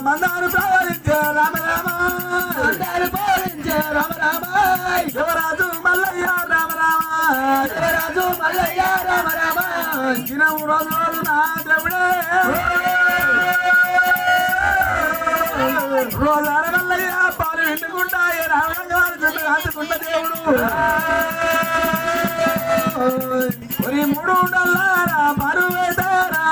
మందారు ప్రవహించే రామ రామ మందారు ప్రవహించే రామ రామ యువరాజు మల్లయ్య రామ రామ యువరాజు మల్లయ్య రామ రామ దినము రోజు రోజు నా దేవుడే రోజార మల్లయ్య పాలు వింటుకుంటా రామగారు కాచుకుంట దేవుడు ఒరి మూడు డల్లారా మరువేదారా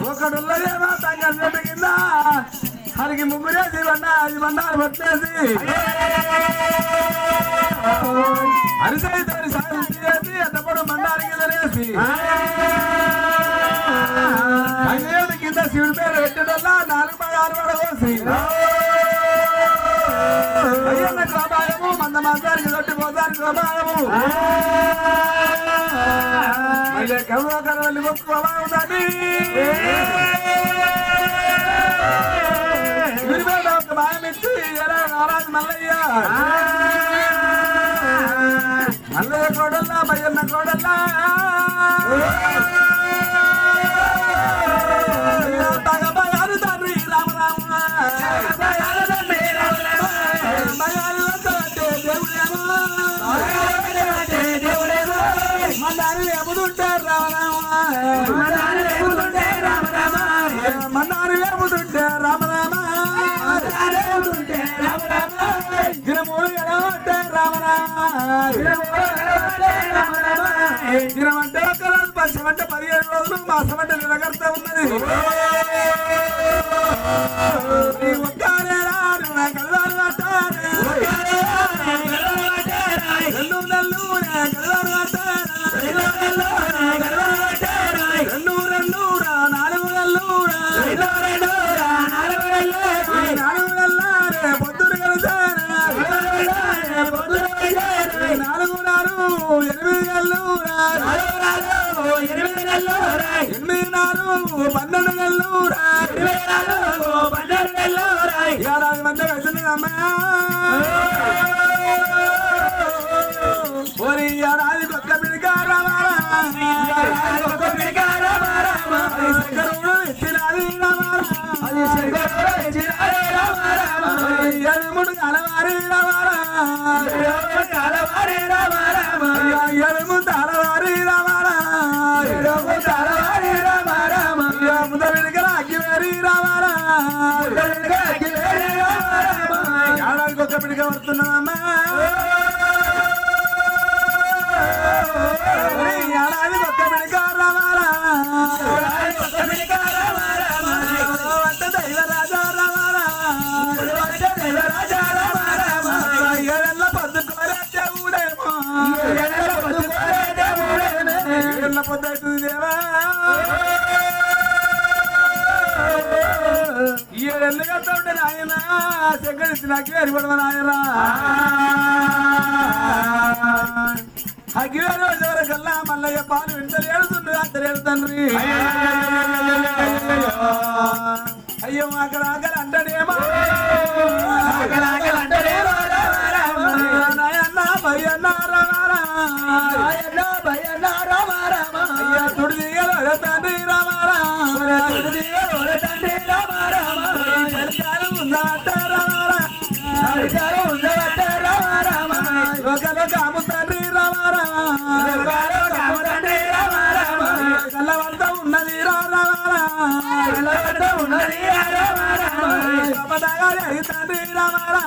ఒకడుల్లదేమో సంగతి కింద హరికి ముగ్గురేసి అది బండారు పట్టేసి అరిసైతే సాధించేసి అతప్పుడు బండారు కింద వేసి అదేది కింద శివుడి పేరు పెట్టడల్లా 4 by 6 పడవేసి అయ్యన్న స్వభావము మంద మాసానికి తొట్టి పోసానికి స్వభావము మళ్ళీ కరువల్లి మొక్కు స్వభావం దాన్ని శివుడి పేరు ఒక భాగం ఇచ్చి నారాజు మల్లయ్య మల్లయ్య కోడల్లా భయ్యన్న కోడల్లా భయాలు తండ్రి రామ రామ భయాలు దేవుడేమో మన్నారు ఏముతుంటే రామ రామ మన్నారు ఏముతుంటే రామ రామ దినమూడు ఎడవంటే రామ రామ దినమంటే ఒక రోజు పక్షమంటే 15 రోజులు మాసమంటే నిలకడతా ఉన్నది ఒక్కరే రాను కలవారు అంటారు రెండు నెల్లు కలవారు అంటారు 2 4 నెల్లు 4 నెల్లారే పొద్దురు కలిసారు 4 8 నెల్లు 8 నెల్లు 12 నెల్లు 12 నెల్లు ఏడాది మధ్య వచ్చింది అమ్మా ఓరి ఏడాది కొత్త పిడికారు ఎలుముడు కలవారి ఎలుము తలవారి ముద విడికల అగ్గివేరి ఏడాదికి ఒక పిడిక పడుతున్నామమ్మా ఏడాది ఒక్క పిడిక రావాలా దైవ రాజా రావాలా ఏళ్ళ పొద్దుకోరే దేవుడేమో ఏళ్ళ పొద్దు దేవా 7 ఏళ్ళు కడతా ఉంటే నాయన సెకండ్ నాకే అరిపడమని నాయనా అగ్గివేరు వరకల్లా మల్లయ్య పాలు వింటలు ఏడుతుండ్రు అందరు తండ్రి అయ్యో అక్కడ ఆకలి అంటడేమో నాయన్న భయన్న అయ్యా తుడి దిగలో తండ్రి రామారా ఒకరు కాము తండ్రి రామారా కళ్ళవంతా ఉన్నది రామారా తండ్రి రామారా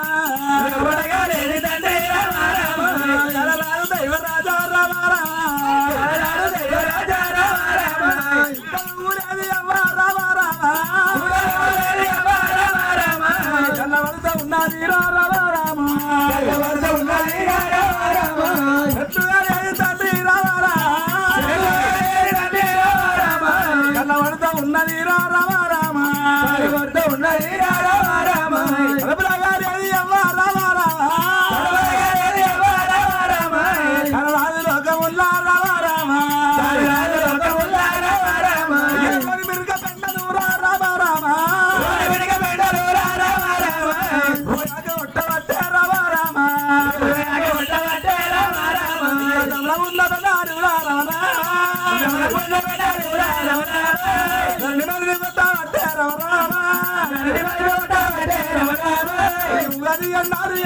దైవ రాజా రామారా ఊరేది అమ్మ ఉగాది అన్నారు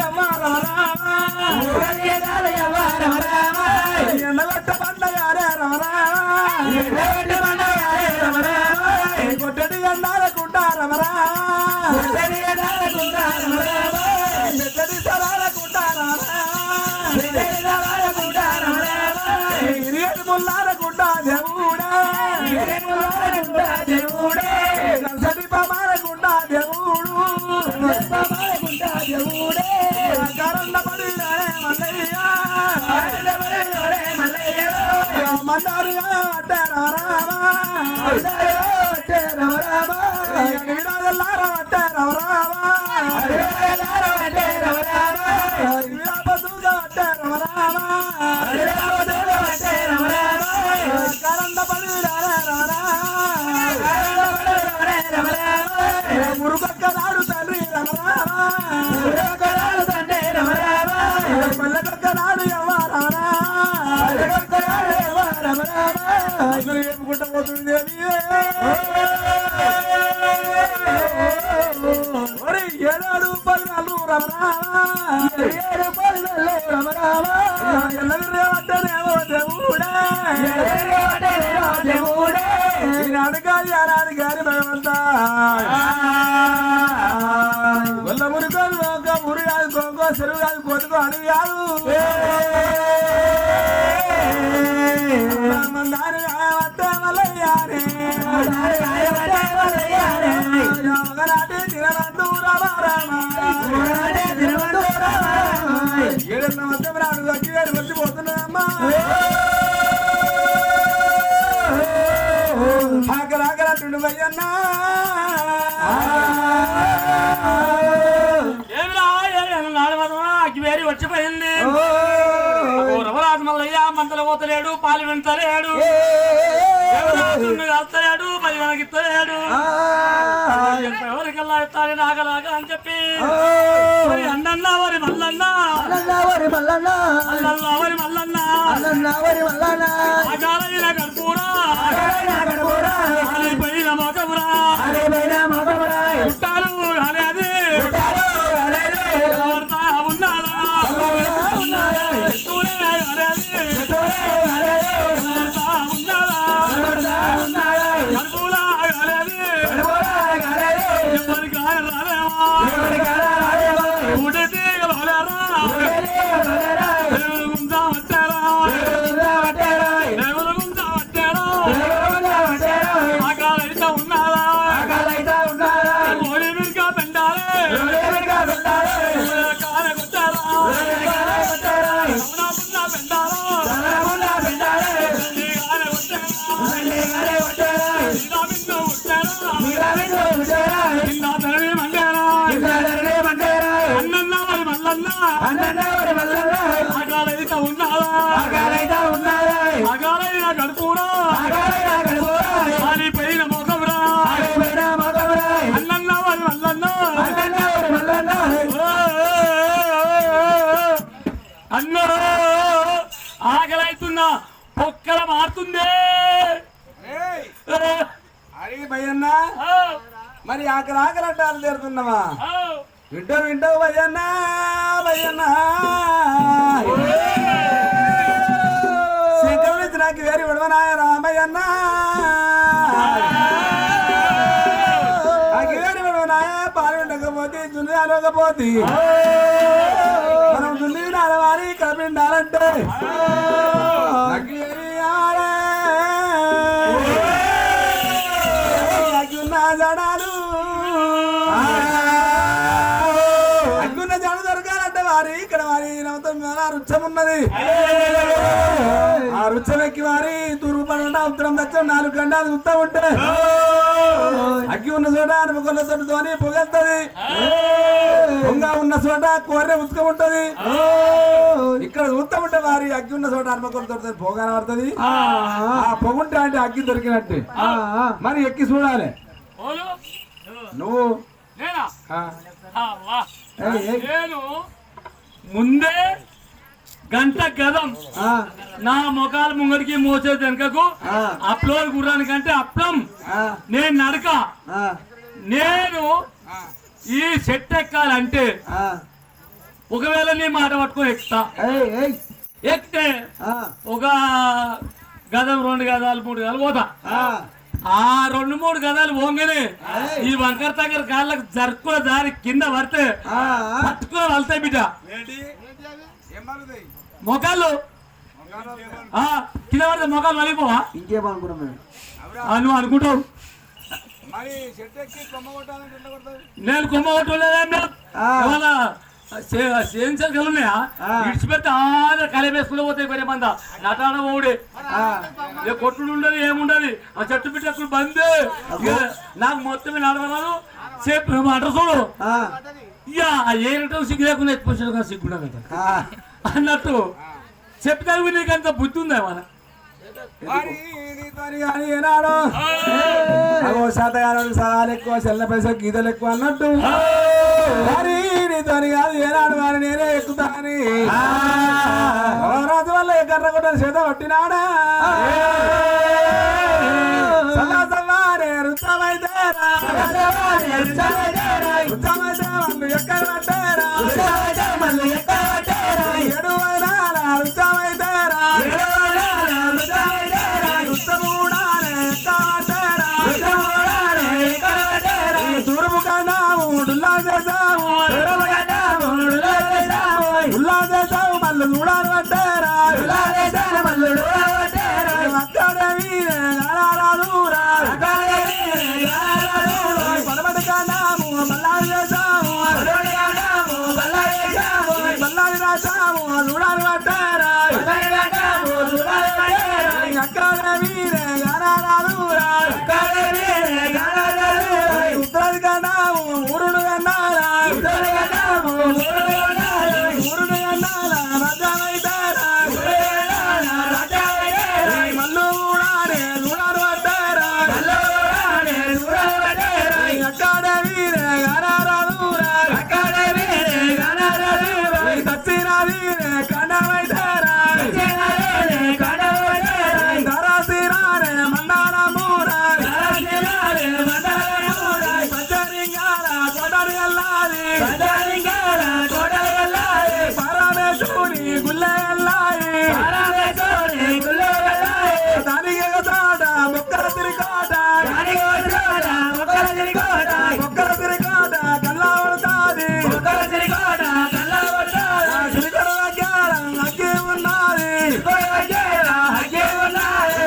ఎండగొట్ట పండగారే కొట్టడి ఎండాలకుంటా రమరా మెత్తడి సరాలకుంటా ఇరియటి ముల్లాలకుంటా దేవుడా నర్సటి పమాలకుంటా దేవుడు కరండ పడి మల్లయ్య మందారు మురుగక్కనాడు తండ్రి పల్లెకొక్కనాడు ఎవరారా చెప్పుకుంటా పోతుంది ఏడాడు పల్లెలు రమరామేమో దేవుడా ఈనాడు గారి ఆనాడు గారి భగవంతా వల్ల మురుగోలు ఒక మురు కాదు కోకో చెరువు కాదు కోతుకో అడుగు కాదు మందారు వట్టే మల్లయ్యారే ఒకనాటి తినవంతు ఏడన్న మధ్య రాడు అక్కి వేరు వచ్చిపోతున్నామ్మా ఆకరాకరట్టుండు భయ్యన్నా అగ్గివేరి వచ్చిపోయింది రమరాజు మల్లయ్య మంతలు పోతలేడు పాలు వింటలేడు వస్తలేడు పది మనకి ఇస్తలేడు ఎవరికల్లా ఇస్తాడు నాగలాగా అని చెప్పి అన్నన్నా వరి మల్లన్న వరి మల్లన్న అగాలైన గడుపురా పోయిన మొగమురా చుట్టాలు అనేది అగాలైన గడుపురా పైన మొగమురా అన్నన్నా వారి మల్లన్న అన్నో ఆకలైతున్నా పొక్కల మారుతుంది అడిగి భయ్యన్నా మరి ఆకరాకరట్టాలు తీరుతున్నావా వింటావు భయ్యన్నా శంకరుడి నాకు వేరు విడవనాయ రామయ్యన్నా నాకు వేరు విడవనాయ పాలు ఉండకపోతే జున్ను అనకపోతే మనం జున్ను నడవాలి కపిండాలంటే జడాలు అగ్గున్న జడ దొరకాలంటే వారి ఇక్కడ వారి నవ్వుతాం రుచ్చం ఉన్నది ఆ రుచ్చం ఎక్కి వారి తూర్పు పడ ఉత్తరం దచ్చం 4 గంటలు చూస్తా ఉంటే అగ్గి ఉన్న చోట అనుమకొల్ల తోటి పొగలుతుంది పొంగ ఉన్న చోట కోర్రె ఉత్కం ఉంటది ఇక్కడ చూస్తా ఉంటే వారి అగ్గి ఉన్న చోట అనుమకొల్ల తోటి పొగ పడుతుంది ఆ పొగుంటే అంటే అగ్గి దొరికినట్టు మరి ఎక్కి చూడాలి నువ్వు నేను ముందే గంట గదం నా మొఖాలు ముంగడికి మోసేది వెనకకు అప్లో గుర్రానికంటే అప్లం నేను నడక నేను ఈ చెట్టు ఎక్కాలంటే ఒకవేళ నీ మాట పట్టుకొని ఎక్కుతా ఎక్కితే ఒక గదం 2 గదాలు 3 గదాలు పోతా ఆ 2-3 గదాలు పోగానే ఈ వంకర దగ్గర కాళ్ళకు జరుకుల దారి కింద పడితే పట్టుకుని వెళ్తాయి బిడ్డ మొఖాలు కింద పడితే మొఖాలు వలిపోవా ఇంకేమనుకున్నాం నువ్వు అనుకుంటావు నేను కొమ్మ కొట్టలేదా సేన్సర్లు ఉన్నాయా విడిచిపెడితే కలిపేసుకుని పోతాయి కొనే మంద నటాన ఓడే కొట్టుడు ఉండదు ఏముండదు ఆ చెట్టు పిట్టకులు బంద్ నాకు మొత్తం నడవరాదు చెప్పు అంటారు చూడు ఇక ఏటం సిగ్గు లేకుండా ఎత్తుకొచ్చిన సిగ్గుండదు అన్నట్టు చెప్తాను నీకు అంత బుద్ధి ఉందా మన ఏనాడు శాతగాను సదాలు ఎక్కువ చెల్ల పైసలు గీతలు ఎక్కువ అన్నట్టు మరి నీతో కాదు ఏనాడు మరి నేనే ఎక్కుతాని రాజు వల్ల ఎక్కర్ర కొట్టిన చేత పట్టినాడా సమాసమారే రుచమైతే మళ్ళీ ఎక్కడ పట్టారా ఎడువైనా రుచమైతేరా తూర్పు కన్నాము డుల్లా చేసాము డుల్లా చేసాము మళ్ళీ చూడాలి పట్టారా అక్కడ వీరాలురా పడబడి కన్నాము మల్లాది చేసాము మల్లాది రాసాము చూడాలి పట్టారా అక్కడ వీరే గారాలురా ఉత్తరాది కన్నాము ఊరుడు కన్నారా ఊరుడు కన్నారా రాజామైతారా మల్లు ఊడారే చూడారు పట్టారా అక్కడ వీరే గారాలురా దక్షిణ వీరే కండమైతారా దరాసిరారే మండారమూరా పరమేశ్వరి గుల్లెల్లాయి దానికి చోట మొక్కల తిరికోట మొక్కల తిరికోట కల్లా పడుతుంది శ్రీకర అజ్ఞానం అగ్గి ఉన్నది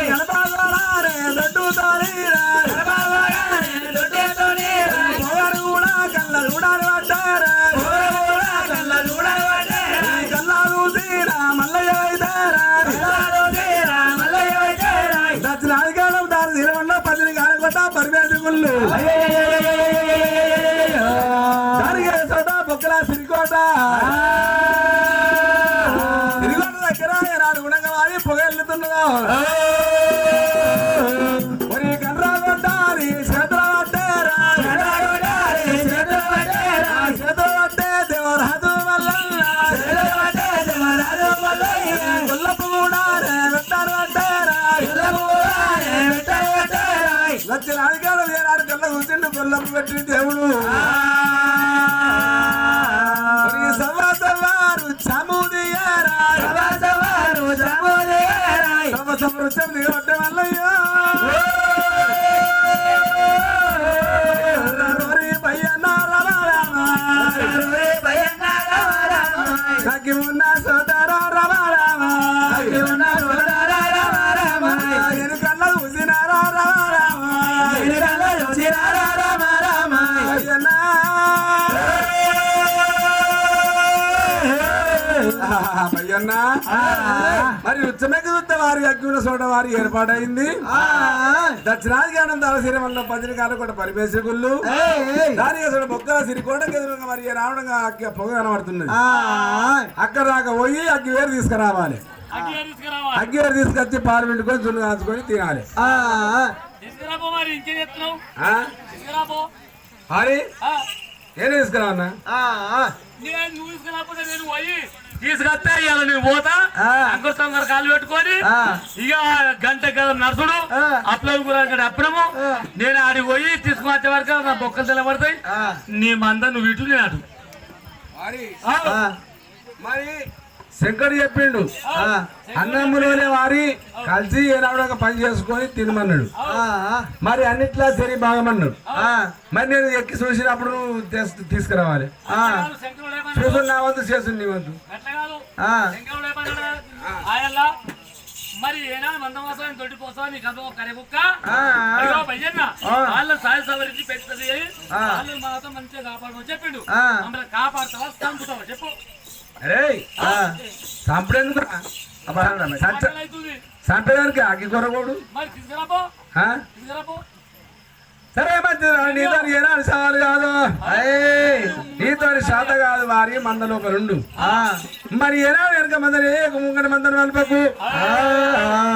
కనపాలే దొడ్డుతో పొగరు కూడా కళ్ళ చూడాలి పట్టారా కల్లా చూసిరా మల్లయ్య వైతారా దక్షిణాధికారం దాని తీరకుండా 10 కాలకొట్ట పరివేశకుళ్ళు దానికి చోట బొక్కల సిరికోట సిరికోట దగ్గర నాడు గుణంగా వారి పొగ వెళ్తున్నదా మరి కర్ర కొట్టాలి చేతులు పట్టారా చేతులు పట్టే దేవరాజు గుల్లపు కూడా పెట్టారు పట్టారా లక్షల అధికారం ఏనాడు కళ్ళ కూర్చుండి గుల్లపు పెట్టి దేవుడు సవారు చముదియారా సమృద్ధం దిగొట్టే మల్లయ్యో నాకి ఉన్న సోదరా రమరామ ఎనుకల్ల చూసినారా రమరామ అయ్యన్నా మరి ఉచ్చమెక్క చూస్తే వారి అగ్గుల చోట వారి ఏర్పాటైంది దక్షిణాధికారం తలసిరి వల్ల 10 కాలకొట్ట పరివేశకుళ్ళు దానికి అసలు బొక్కల సిరికోటకి ఎదురుగా మరి రావడంగా అగ్గి పొగ కనబడుతున్నది అక్కడ దాకా పోయి అగ్గి వేరు తీసుకురావాలి అగ్గి వేరు తీసుకొచ్చి పాలు పిండుకొని జున్ను కాచుకొని తినాలి హరి ఏం తీసుకురావన్నా తీసుకొస్తే ఇవాళ నువ్వు పోతా అంకుర సంగర్ కాళ్ళు పెట్టుకొని ఇక గంట గదం నడుచుడు అప్లై కూడా అప్పుడము నేను ఆడికి పోయి తీసుకుని వచ్చే వరకు నా బొక్కలు తెల్లబడతాయి నీ మంద నువ్వు ఇటు నేను అటు మరి శంకర్ చెప్పిండు అన్నమ్ములోనే వారి కలిసి ఏనాడు పని చేసుకొని తినమన్నాడు మరి అన్నిట్లా సరి బాగమన్నాడు మరి నేను ఎక్కి చూసినప్పుడు నువ్వు తీసుకురావాలి చూసు నా వద్దు చేసు నీ వద్దు మరి ఏనా మందమాసం దొడ్డిపోసా నీకు అదో కరెబుక్క వాళ్ళ సాయ సవరించి పెద్దది వాళ్ళు మాతో మంచిగా కాపాడమని చెప్పిండు మమ్మల్ని కాపాడుతావా చంపుతావా చెప్పు అరే చంపడేందుకు చంపేదానికి అగ్గి కొరగోడు మరి తీసుకురాపో తీసుకురాపో సరే మంచి నీతో ఏనాడు సవాలు కాదు నీతో శాత కాదు వారి మంద లోపల ఉండు మరి ఏనాడు వెనక మందని ముంగటి మందని వలపకు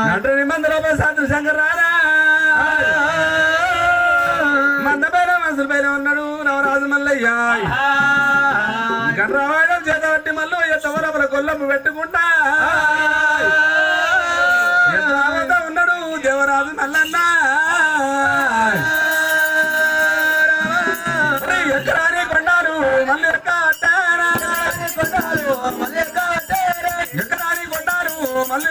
నటుని మంద లోపల సాధు శంకర్ రారా మంద పైన మనుషుల పైన ఉన్నాడు నవరాజు మల్లయ్య గర్రవాడడం చేతబట్టి మళ్ళీ ఎత్తవ లోపల కొల్లము పెట్టుకుంటా ఉన్నాడు దేవరాజు మల్లన్న ఎక్కరాని కొండారు మళ్ళీ ఎక్కరాని కొండారు మళ్ళీ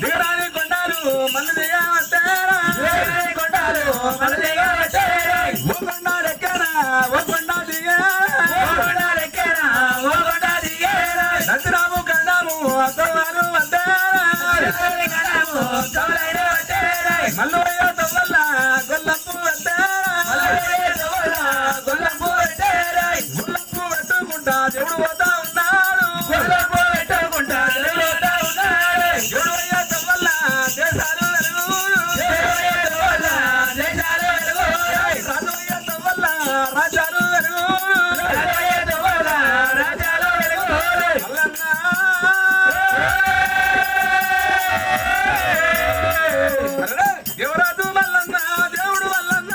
దిగరాని కొండారు మళ్ళీ దిగవట్టారా ఓ కొండా దిగా నచ్చిరాము కండాము అత్తవారు మళ్ళీ వల్ల గొల్లప్పు గొల్లప్పు పెట్టుకుంటా దేవుడు పోతా ఉన్నాడు దేవుడు అయ్యాటం వల్ల దేశాలు రాజు అయ్యాటం వల్ల రాజాలు దేవరాజు వల్లన్న దేవుడు వల్లన్న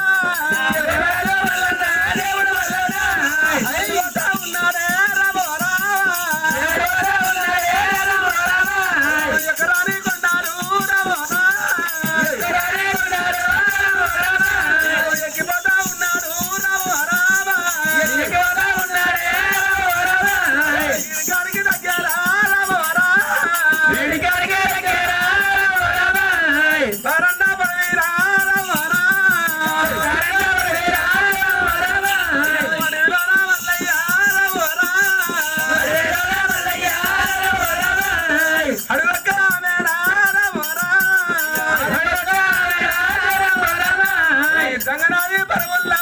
ఉన్నాడే ఎకరాని కొండారు ఎక్కిపోతా ఉన్నాడు గారికి దగ్గర పరన్న పడవీరా సంగనాది పరవుల్లా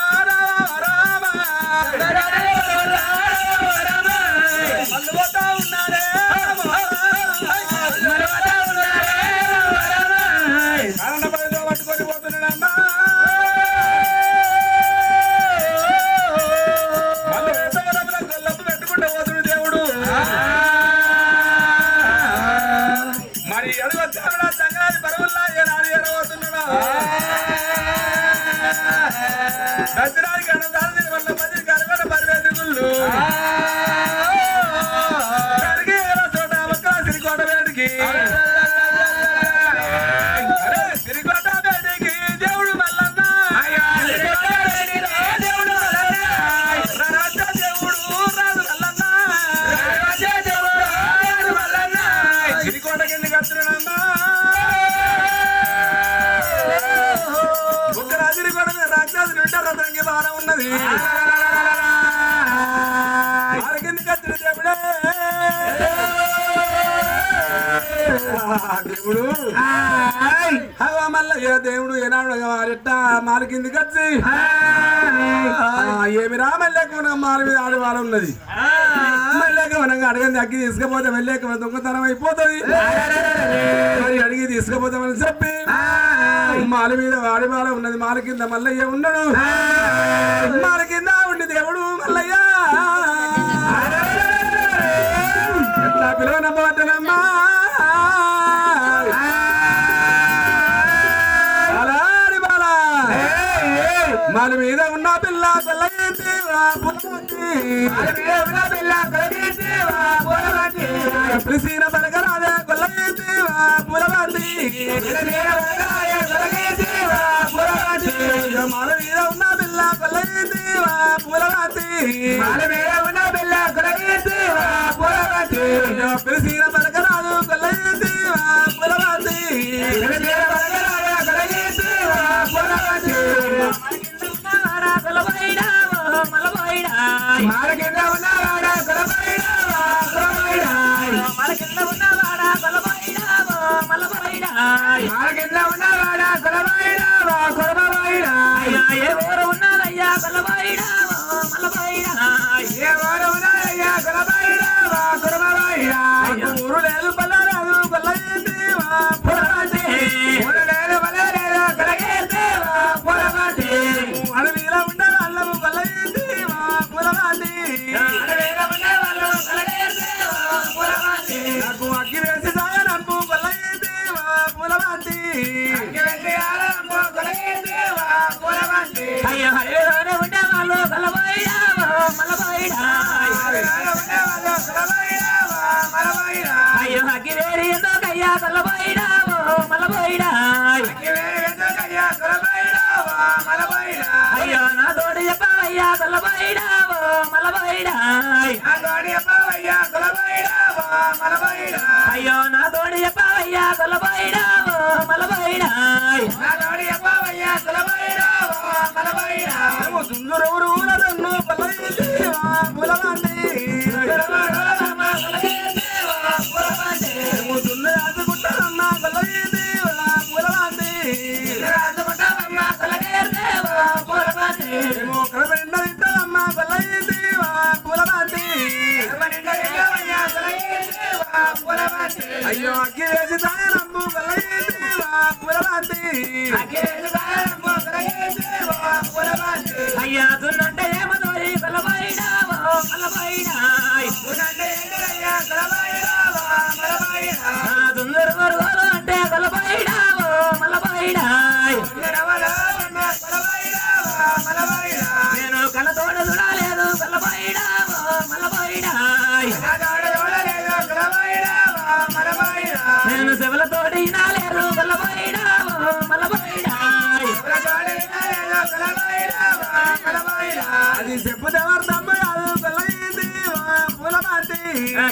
అల్లుపోతా ఉన్నాడే కారణపడితో పట్టుకొని పోతున్నాడన్నా మళ్ళీ గొల్లప్పు పెట్టుకుంటూ పోతుడు దేవుడు మరి అడుగు వచ్చాడు సంగనాది పరవుల్లా ఏనాడు ఏడబోతున్నాడు దసరాకి అన్నదాని వల్ల మంది కరగడ పరివేది గుళ్ళు చోట ఒక్క సిరికోట వేడికి సిరికోట వేడికి దేవుడు మల్లన్న రాజ దేవుడు రాజు మల్లన్న సిరికోట కింద కడుతున్నాడమ్మా ఒక రాజుని కూడా రాక్షసులు ఉంటే రథంకి బాగా ఉన్నది కింద కచ్చిన దేవుడే దేవుడు మల్లయ్య దేవుడు ఏనాడు వారిట మాల కింది కచ్చి ఏమి రా మల్లెక్క మాల మీద ఆడవారు ఉన్నది మల్లెక్క మనం అడగని అగ్గి తీసుకపోతే మల్లెక్క దొంగతనం అయిపోతుంది మరి అడిగి తీసుకుపోతామని చెప్పి మాల మీద వాడిమాల ఉన్నది మాల కింద మల్లయ్య ఉన్నాడు మాల కింద ఉండి దేవుడు మల్లయ్య ఎట్లా పిలవనమ్మా మాల మీద ఉన్న పిల్ల పిల్ల పులబంతి పిలిసిన పలకరాదే కొల్లయ్యేవా పులబంతి మాల మీద ఉన్న బిల్ల కొల్లయ్యేవా పులబంతి పిలిసిన పలకరాదు కొల్లయ్యేవా పులబంతి మారకింద ఉన్నవాడా కొలబైడా ఏ ఊరు ఉన్నదయ్యా కొలబైడా ఊరు లేదు పల్ల లేదు కొల్లయ్యేవా పులబంతి ఊరు లేదు పల్ల లేదు కొల్లయ్యేవా పులబంతి అడవిలో ఉండే వాళ్ళము కొల్లయ్యేవా పులబంతి నాకు అగ్గి వేసి సాగరంపు కొల్లయ్యేవా పులబంతి అయ్యో హరిలోనే ఉండే వాళ్ళు కొల్లబైడా అయ్యో అగ్గివేరి ఎందుకయ్యా కొల్లబైడా మలబైడా అయ్యో నా తోడు చెప్పవయ్యా కొల్లబైడా మలబైడా అయ్యో నా తోడు చెప్పవయ్యా కొల్లబైడా మలబైడా సుందరవురు ఊరదన్ను కొల్లయ్యేవా పులబంతి సుందరాజుకుంటారన్న కొల్లయ్యేవా పులబంతి కడపండమ్మ కొల్లయ్యేవా పులబంతి అయ్యో అగ్గి వేసి తాయనమ్ము కొల్లయ్యేవా పులబంతి అయ్యా దున్నంటే ఏమదోరి కొల్లబైడా దుందరు వరుగోలు అంటే కొల్లబైడా మలబైడా నేను కళ్ళతోడ చూడలేదు కొల్లబైడా మలబైడా నేను శివులతోటి వినాలేదు కొల్లబైడా మలబైడా అది చెప్పుదేవారు తమ్మ కాదు కొల్లయ్యేవా పులబంతి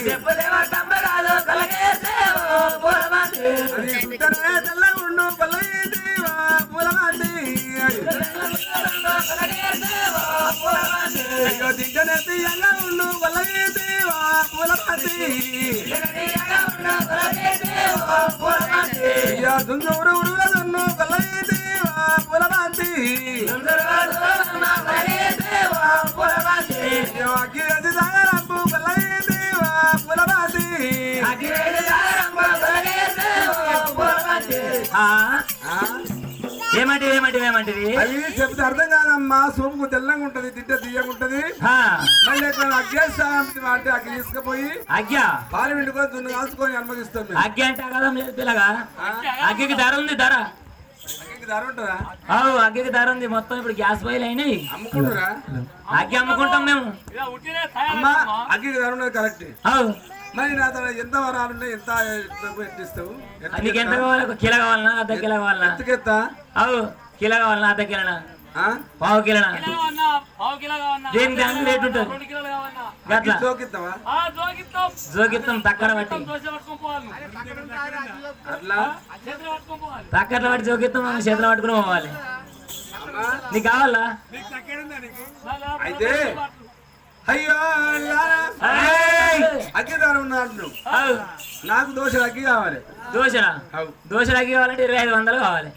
చెప్పుదేవారు తమ్మ కాదు కొల్లయ్యేవా పులబంతి అది సుత్తనే తెల్లగుండు కొల్లయ్యేవా పులబంతి అయ్యో దిగ్గనే తీయంగా ఉండు కొల్లయ్యేవా పులబంతి అయ్యో దుందూరు ఉరుగదున్ను కొల్లయ్యేవా పులబంతి అయ్యో అగ్గి వేసి సాగరంపు కొల్లయ్యేవా పులబంతి ఏమంటిది అవి చెప్తే అర్థం కాదమ్మా సోపుకు తెల్లంగా ఉంటది తింటే తీయగా ఉంటది మళ్ళీ ఎక్కడ అగ్గేస్తా అంటే అగ్గి తీసుకుపోయి పాలు విండుకొని దున్ను కాల్చుకొని అనుమతిస్తాం అగ్గి అంటే కదా పిల్లగా అగ్గికి ధర ఉంది ధర అగ్గికి ధర ఉంటుందా అగ్గికి ధర ఉంది మొత్తం ఇప్పుడు గ్యాస్ పొయ్యిలు అయినాయి అమ్ముకుంటురా అగ్గి అమ్ముకుంటాం మేము అమ్మా అగ్గికి ధర ఉన్నది కరెక్ట్ మరి నా తన ఎంత వరాలుంటే ఎంత ఎట్టిస్తావు నీకు ఎంత కావాలి ఒక కిలో కావాలన్నా అర్ధ కిలో కావాలన్నా ఎత్తుకెత్తా కిలో కావాలన్నా అర్ధ కిలోనా పావు కిలోనా దేనికి దానికి రేట్ ఉంటుంది జోకిత్తాం తక్కడ బట్టి తక్కట్లో బట్టి జోకిత్తాం మనం చేతిలో పట్టుకుని పోవాలి నీకు కావాలా అయితే అయ్యో అగ్గి దారం ఉన్నాడు నాకు దోశలు అగ్గి కావాలి దోశలు అగ్గి కావాలంటే 2500 కావాలి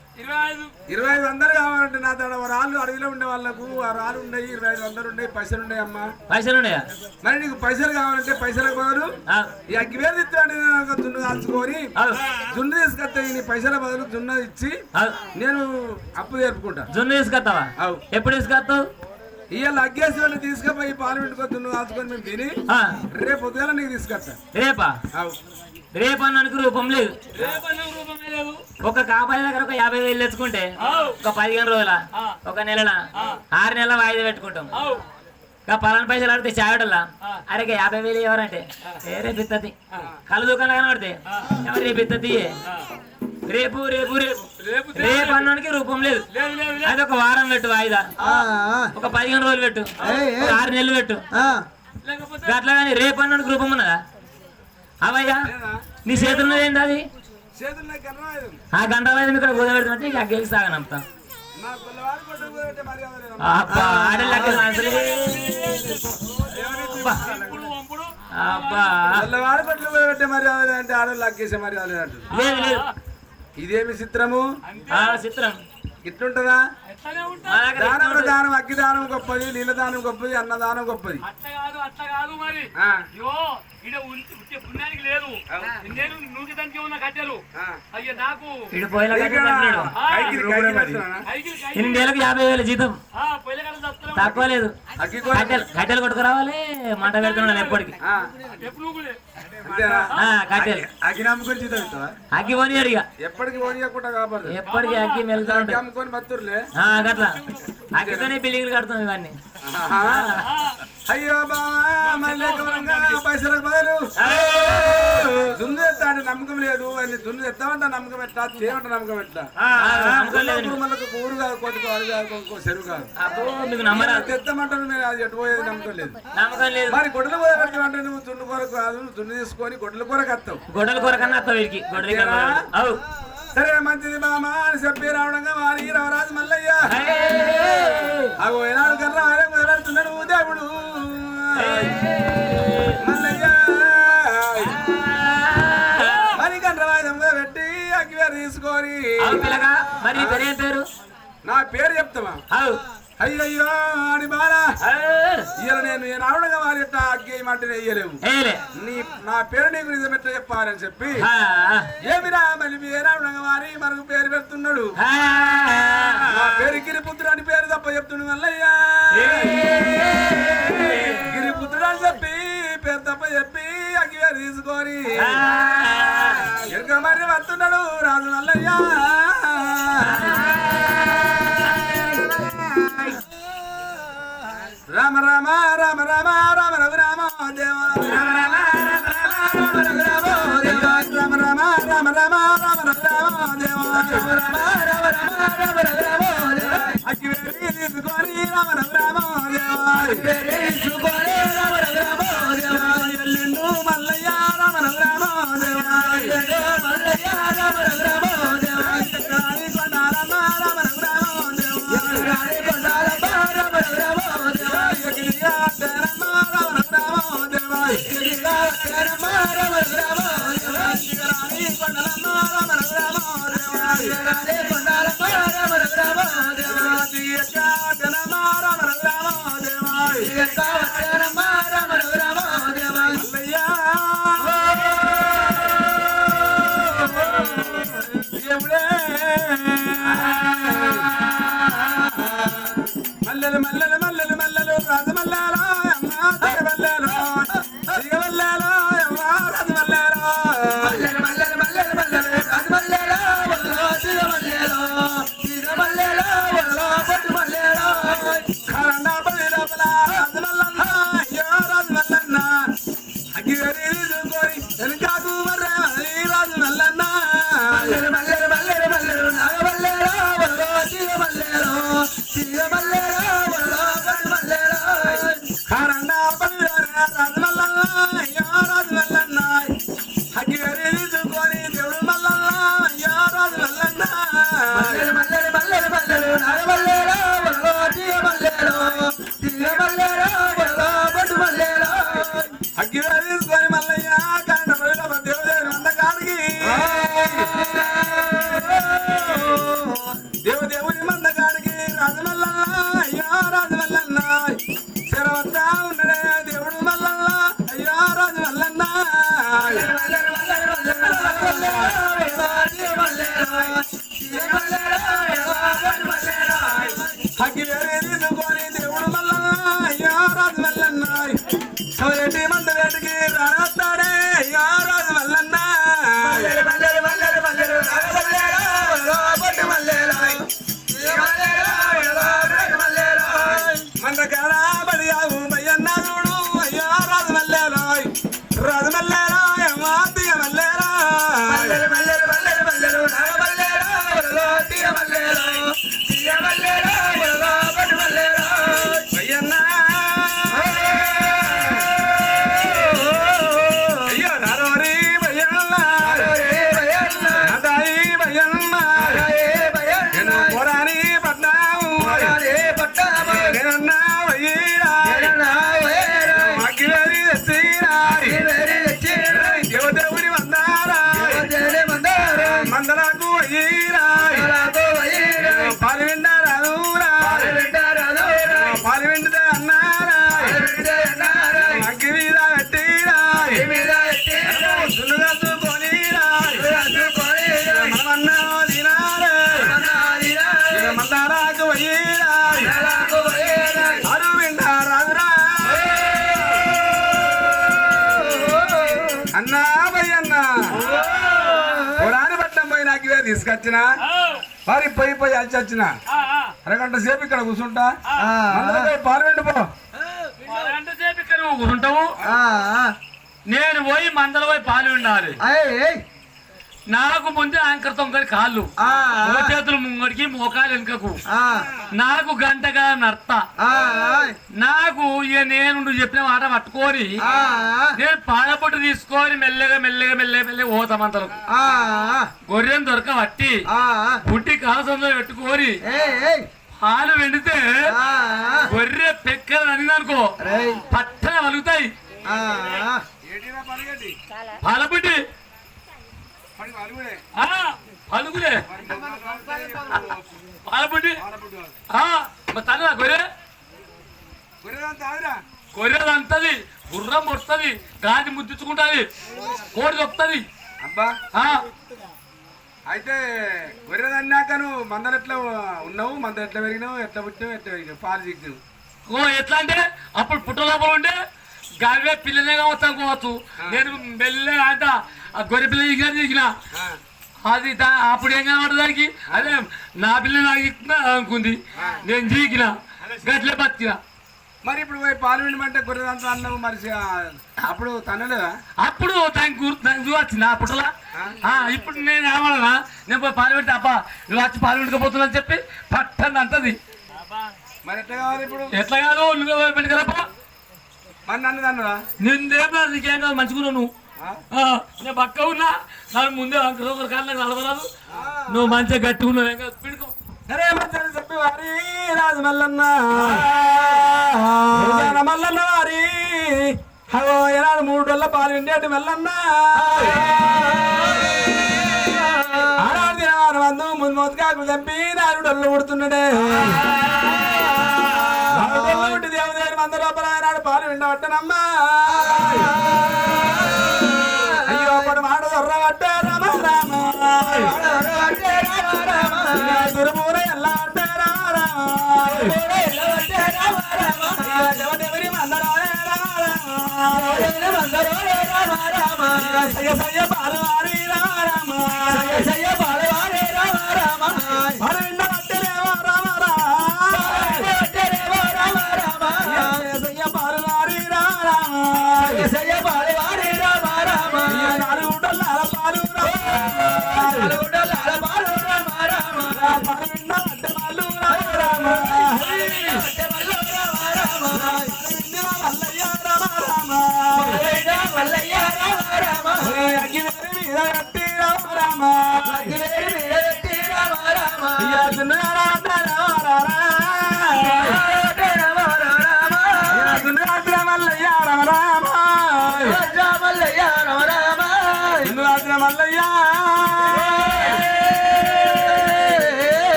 2500 కావాలంటే నా తన రాళ్ళు అడవిలో ఉండే వాళ్ళకు ఆ రాళ్ళు ఉన్నాయి 2500 ఉన్నాయి పైసలు ఉన్నాయి అమ్మా పైసలు ఉన్నాయా మరి నీకు పైసలు కావాలంటే పైసలకు బదులు ఈ అగ్గి వేరు ఇస్తాడు జున్ను కాల్చుకొని జున్ను తీసుకొస్తే నీ పైసల బదులు జున్ను ఇచ్చి నేను అప్పు జరుపుకుంటా జున్ను తీసుకొస్తావా ఎప్పుడు తీసుకొస్తావు ఇవాళ అగ్గేసి వాళ్ళు తీసుకుపోయి పాలు పెట్టుకొని దున్ను కాల్చుకొని మేము తిని రేపు పొద్దుగా నీకు తీసుకొస్తా రేపన్నానికి రూపం లేదు ఒక కాపాయి దగ్గర ఒక 50,000 తెచ్చుకుంటే ఒక 15 రోజుల ఒక నెలల 6 నెలల వాయిదా పెట్టుకుంటాం పలానా పైసలు ఆడితే చావడల్లా అరే 50,000 ఎవరంటే రేపు ఇత్తది కళ్ళు దుకాణం కనబడితే ఎవరు రేపు ఇత్తది రేపు రేపు రేపు రేపు అన్నానికి రూపం లేదు అది ఒక వారం పెట్టు వాయిదా ఒక 15 రోజులు పెట్టు 6 నెలలు పెట్టు అట్లా కానీ రేపు అన్నానికి రూపం ఉన్నదా అవయ్యా నీ చేతుల్లో ఏంటి అది ఆ గంట వాయిదా ఇక్కడ గోదా పెడుతుంటే ఇక గెలిచి సాగనంపుతా అబ్బా ఆడలేక అబ్బా వాడి పట్లు పెట్టే మర్యాద అంటే ఆడలు లగ్గేసే మర్యాద లేదు లేదు ఇదేమి చిత్రము చిత్రం ఇట్లుంటదా దానంలో దానం అగ్గి దానం గొప్పది నీళ్ళ దానం గొప్పది అన్నదానం గొప్పది అట్లా కాదు మరి పుణ్యానికి లేదు నేను నూకి దానికి ఉన్న కట్టెలు అయ్యా నాకు 50,000 జీతం తక్కువ లేదు కట్టెలు కొట్టుకురావాలి మంట పెడుతున్నాను ఎప్పటికి కట్టెలు అగ్గి నమ్ముకొని జీతం ఇస్తావా అగ్గి పోనీయాడు ఇక ఎప్పటికి పోనీయకుండా కాబట్టి ఎప్పటికి అగ్గి మెలుగుతా ఉంటాయి అమ్ముకొని మత్తుర్లే గట్లా అగ్గితోనే బిల్డింగ్లు కడుతుంది ఇవన్నీ అయ్యో పైసలకు బదులు దున్ను ఎత్తాడు నమ్మకం లేదు అని దున్ను ఎత్తామంటే నమ్మకం ఎట్లా చేయమంటే నమ్మకం ఎట్లా మనకు ఊరు కాదు కొట్టుకోవాలి కాదు చెరువు కాదు ఎత్తామంటారు నేను అది ఎట్టుపోయేది నమ్మకం లేదు మరి గొడ్డల కూర కట్టమంటే నువ్వు దున్ను కూర కాదు నువ్వు దున్ను తీసుకొని గొడ్డల కూర కత్తావు గొడ్డల కూర కన్నా వస్తావు వీడికి సరే మంచిది బామా అని చెప్పి రావడంగా వారి రవరాజు మల్లయ్య అగో ఏనాడు కన్నా ఆయన కుదరాడుతున్నాడు దేవుడు మల్లయ్య మరి కన్నవాయిదంగా పెట్టి అగ్గివేరు తీసుకొని మరి పేరు నా పేరు చెప్తావా అయ్యయ్యో అని బాలా ఇలా నేను రావడంగా వారి అగ్గేయమంటే వేయలేవు నా పేరు నీకు నిజమెట్ట చెప్పాలని చెప్పి ఏమిరా మళ్ళీ రావడంగా వారి మనకు పేరు పెడుతున్నాడు నా పేరు గిరిపుత్రుడు అని పేరు తప్ప చెప్తున్నాడు మల్లయ్యా గిరిపుత్రుడు అని చెప్పి పేరు తప్ప చెప్పి అగ్గివేరు తీసుకొని ఇంకా మరి వస్తున్నాడు రాజు మల్లయ్యా రామ రామ రామ రామ రామ రఘురామ దేవా రామ రామ రామ రఘురామ దేవా రామ రామ రామ రామ రామ రఘురామ దేవా రామ రామ రామ రఘురామ దేవా అగ్గివేరి తీసుకొని రామ రఘురామ దేవా అగ్గివేరి తీసుకొని రామ రఘురామ దేవా ఎల్లుండు మల్లయ్య రామ రఘురామ దేవా ఎల్లుండు మల్లయ్య రామ రఘురామ దేవా ఎల్లుండి కొండాలమ్మ రామ రఘురామ దేవా ఎల్లుండి కొండాలమ్మ రామ రఘురామ దేవా ఎగిరిగా తెరమ్మ రామ రఘురామ దేవా ఎగిరిగా తెరమ్మ రామ రఘురామ దేవా ఎగిరాని కొండాలమ్మ రామ రఘురామ దేవా ఎగిరాని కొండాలమ్మ రామ రఘురామ దేవా ఎగిరిగా తెరమ్మ రామ రఘురామ దేవా ఎగిరిగా తెరమ్మ రామ రఘురామ దేవా మల్లయ్య దేవుడే మల్లెలు మల్లెలు మల్లెలు మల్లెలు రాజమల్లాలో అమ్మ తిగవల్లాలో తిగవల్లాలో అమ్మ రాజమల్లాలో మల్లెలు మల్లెలు మల్లెలు మల్లెలు రాజమల్లాలో వల్లో తిగవల్లాలో తిగవల్లాలో వల్లో పొట్టుమల్లాలో కరండా పైరబల రాజమల్లన్న అయ్యో రాజమల్లన్న అగ్గివేరి తీసుకొని వెనకాకు మర్రే రాజమల్లన్న మల్లెలు మల్లెలు మల్లెలు పోయిరా పాలు వింటారా పాలు వింటే అన్నారా అగ్గి మీద పెట్టిరా సులుగా చూకొనిరా మనమన్నా తినారా మందారాకు పోయిరా అరు వింటారా అన్నా భయ్యన్నా పురాణ పట్నం పోయి నాకు ఇవే తీసుకొచ్చిన మరి పోయి అల్చొచ్చిన అరగంట సేపు ఇక్కడ కూర్చుంటా పార్లమెంట్ పో గంట సేపు ఇక్కడ నువ్వు కూర్చుంటావు నేను పోయి మందలు పోయి పాలు ఉండాలి నాకు ముందే యాంకర్ తొంగడి కాళ్ళు చేతులు ముంగడికి మోకాలు వెనుకకు నాకు గంటగా నర్త నాకు ఇక నేను నువ్వు చెప్పిన మాట పట్టుకొని నేను పాలపొట్టు తీసుకొని మెల్లగా పోతామంతలకు గొర్రెను దొరకబట్టి పుట్టి కాసంలో పెట్టుకొని పాలు వెండితే గొర్రె పెక్కలు అనిదనుకో పట్టణ వలుగుతాయి పాలపొట్టి పలుగులే పాలపొట్టి తన గొర్రెలు అంతది గుర్రం వస్తుంది గాది ముద్దించుకుంటది కోడి దొక్కుతుంది అబ్బా అయితే గొర్రెలు అన్నాక నువ్వు మందలు ఎట్లా ఉన్నావు మందలు ఎట్లా పెరిగినావు ఎట్లా పుట్టినావు ఎట్లా పెరిగినావు పాలు దిగినావు ఎట్లా అంటే అప్పుడు పుట్ట లోపల ఉంటే గవే పిల్లనే కావచ్చు నేను మెల్లగా అంట ఆ గొర్రె పిల్ల దిగిన అది అప్పుడు ఏం కనబడదు దానికి అదే నా పిల్ల నాకు అనుకుంది నేను దిగిన గట్లే బతికిన మరి ఇప్పుడు పోయి పాలు వినమంటే గొర్రెలంతా అన్నావు మరి అప్పుడు తనలేదా అప్పుడు దానికి వచ్చింది ఆ పుట్టలా ఇప్పుడు నేను ఏమన్నా నేను పోయి పాలు పెడితే అబ్బా నువ్వు వచ్చి పాలు పెట్టుకోపోతున్నా అని చెప్పి పట్టండి అంతది మరి ఎట్లా కావాలి ఇప్పుడు ఎట్లా కాదు నువ్వు పెట్టుకురాపా మరి నన్ను తన్నదా నిందేమో నీకేం కాదు మంచిగున్నావు నువ్వు నేను పక్క ఉన్నా నాకు ముందే ఒకరి కాళ్ళకి నడవరాదు నువ్వు మంచిగా గట్టుకున్నావు ఏం కాదు పిడుకో సరే మంచి చెప్పి వారి రాజు మల్లన్న మల్లన్న వారి అగో ఏనాడు 3 రోజుల పాలు విండేటి మల్లన్న ఆనాడు దినవారం అందు ముందు మొదకాకులు తెంపి 4 డొల్లు పుడుతున్నాడే దేవుదేవి మంద లోపల ఆనాడు పాలు విండబట్టనమ్మా అయ్యో పడు మాట దొర్రబట్టే రామ రామ దుర్మూర ఎలా అంటే ఎవరి మందరాలే సయ్య పాలు వారి రామ పాలు విండబట్టేవా రామ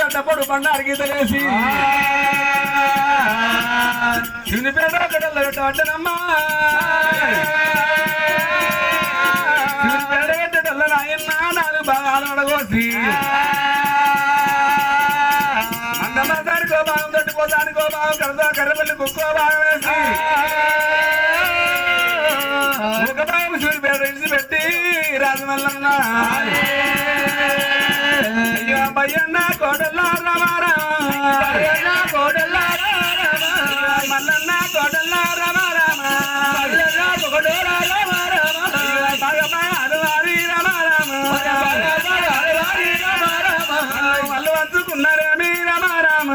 అట్టప్పుడు బండారికి తెలిసి చిన్నపేట పెట్టనమ్మా చిన్నపేట పెట్టడల్ల నాయన్న 4 భాగాలు అడగోసి అందమాసానికో భాగం తట్టిపోతానికో భాగం కర్రపల్లి కుక్కో భాగం వేసి ఒక భాగం సూర్యపేట విడిచిపెట్టి రాజమల్లన్న అయ్యో భయ్యన్న కోడల్ల రమారా మల్లన్న కోడల్ల రమారామ వాళ్ళు వంచుకున్నారేమి రమారామ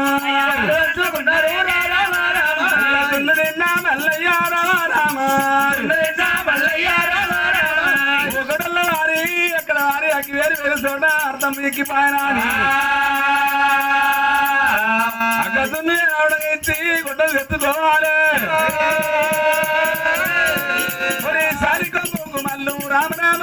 నిన్న మల్లయ్య రమారామ ఒకడల్ల వారి అక్కడ వారి అక్కి వేరు చోట అర్థం ఎక్కిపోయినా అక్కడున్న ఆవిడకి గుడ్డలు ఎత్తుకోవాలి మల్లు రామరామ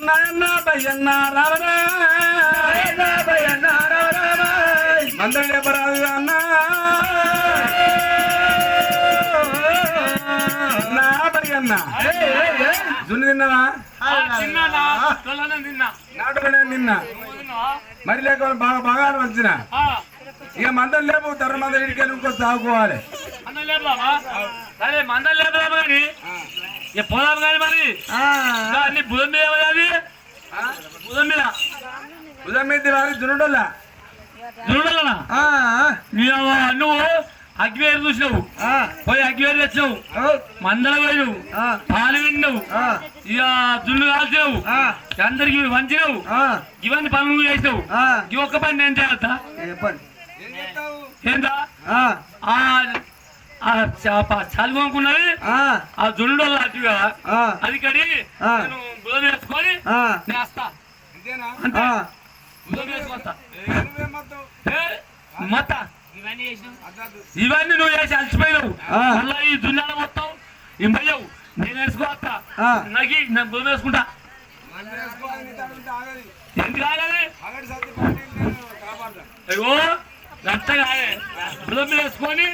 నాయన్న భయన్న రావరా మందం లేపరాదు అన్న నా భయన్న జున్ను తిన్నావా నాటుకునే నిన్న మరి లేక బాగా బాగా వచ్చిన ఇక మందం లేపు తర్ర మందం ఇడికి ఇంకో తాగుకోవాలి సరే మందం లేదు కానీ ఇక పోదాం కానీ మరి అన్ని బుధం మీద అది బుధం మీద ఉదయం మీద వారి జునుడల్లా చూడాలనా నువ్వు అగ్గివేరు చూసినావు పోయి అగ్గివేరు తెచ్చినావు మందల పోయినావు పాలు విన్నావు ఇక జున్ను కాల్చినావు అందరికి వంచినావు ఇవన్నీ పనులు నువ్వు చేసినావు ఈ ఒక్క పని నేను చేస్తా ఏంటా చలి కొనుక్కున్నది ఆ జున్నుడు లాంటివిగా అది కడిగి నేను బుధం వేసుకొని నేను వస్తా అంతే బుధం వేసుకొస్తా మత ఇవన్నీ నువ్వు వేసి అలసిపోయినావు మళ్ళీ ఈ దున్నాల మొత్తం ఇంపయ్యావు నేను వేసుకోవస్తా నాకు నేను బుధం వేసుకుంటా ఎందుకు కాగాలి అయ్యో గట్టగా బుధం మీద వేసుకొని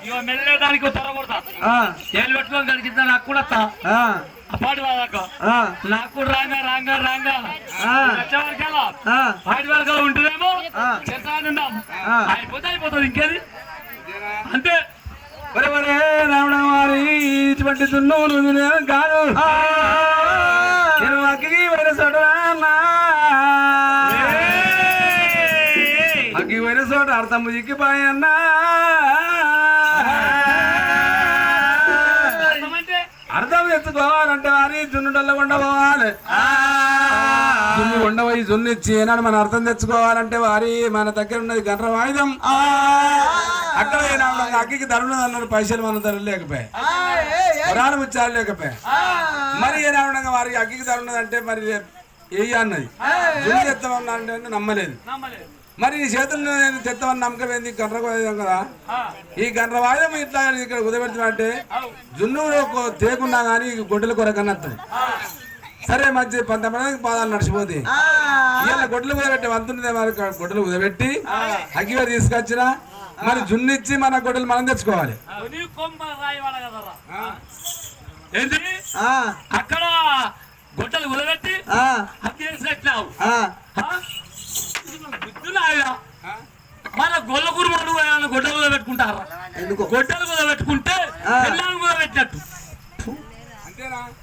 ఇక మెల్లడానికి త్వర కొడతా ఏళ్ళు పెట్టుకొని కడిగిద్దా నాకు కూడా పాటి వాళ్ళకు నాకు కూడా రాంగా రాంగా రాంగా వచ్చేవారికల్లా పాటి వాళ్ళకల్లా ఉంటుందేమో చేస్తానున్నాం అయిపోతుంది ఇంకేది అంతే ఒరే ఒరే రావణ వారి ఇటువంటి దున్నులు కాదు నేను అగ్గి పోయిన చోట అగ్గి పోయిన చోట అర్థం చిక్కిపోయన్నా అర్థం ఎత్తుకోవాలంటే వారి జున్నుడల్ల ఉండబోవాలి జున్ను ఉండబోయి జున్ను ఇచ్చి ఏనాడు మన అర్థం తెచ్చుకోవాలంటే వారి మన దగ్గర ఉన్నది గంట వాయిదం అక్కడ అగ్గికి ధరలు అన్నారు పైసలు మన ధర లేకపోయాయి పురాణం ఇచ్చారు లేకపోయాయి మరి ఏనాడు వారికి అగ్గికి ధర ఉన్నదంటే మరి ఏ అన్నది జున్ను తెత్తమన్నా అంటే నమ్మలేదు మరి ఈ చేతులు నేను తెత్తమని నమ్మకం ఏంది గండ్ర వాయిదం కదా ఈ గండ్ర వాయిదం ఇట్లా ఇక్కడ కుదబెడుతున్నట్టే జున్ను తేకున్నా కానీ గొడ్డల కొరకన్నా వస్తుంది సరే మంచి 10 మందికి పాదాలు నడిచిపోతాయి ఇలా గొడ్డలు కుదబెట్టి వంతుండే మరి గొడ్డలు కుదబెట్టి అగ్గిగా తీసుకొచ్చిన మరి జున్ను ఇచ్చి మన గొడ్డలు మనం తెచ్చుకోవాలి ఏంటి అక్కడ గొడ్డలు కుదబెట్టి అగ్గి వేసినట్లావు మన గొల్ల కురుమలు గొడ్డలు కూడా పెట్టుకుంటారా గొడ్డలు కూడా పెట్టుకుంటే పిల్లలు కూడా పెట్టినట్టు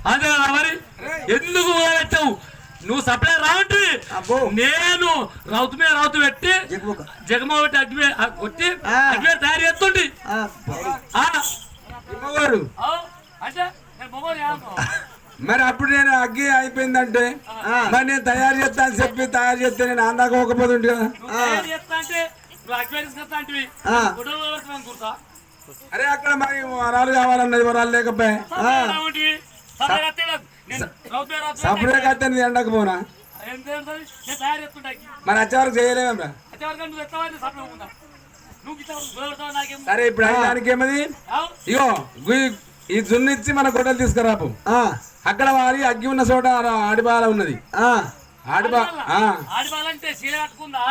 అదే కదా మరి ఎందుకు కూడా పెట్టావు నువ్వు సప్లై రావంటి నేను రౌతు మీద రౌతు పెట్టి జగమ పెట్టి అగ్గి కొట్టి అగ్గి తయారు చేస్తుండి అంటే మరి అప్పుడు నేను అగ్గి అయిపోయిందంటే మరి నేను తయారు చేస్తా అని చెప్పి తయారు చేస్తే నేను అందాక పోకపోతుంటే కదా అరే అక్కడ మరి వరాలు కావాలన్నది వరాలు లేకపోయా సపరేట్ అయితే ఎండకపోనా మరి వచ్చేవరకు చేయలేమరా సరే ఇప్పుడు దానికి ఏమది ఇగో ఈ జున్ను ఇచ్చి మన గొడ్డలు తీసుకురాపు అక్కడ వారి అగ్గి ఉన్న చోట ఆడిబాల ఉన్నది ఆడిబాలంటే చీర కట్టుకుందా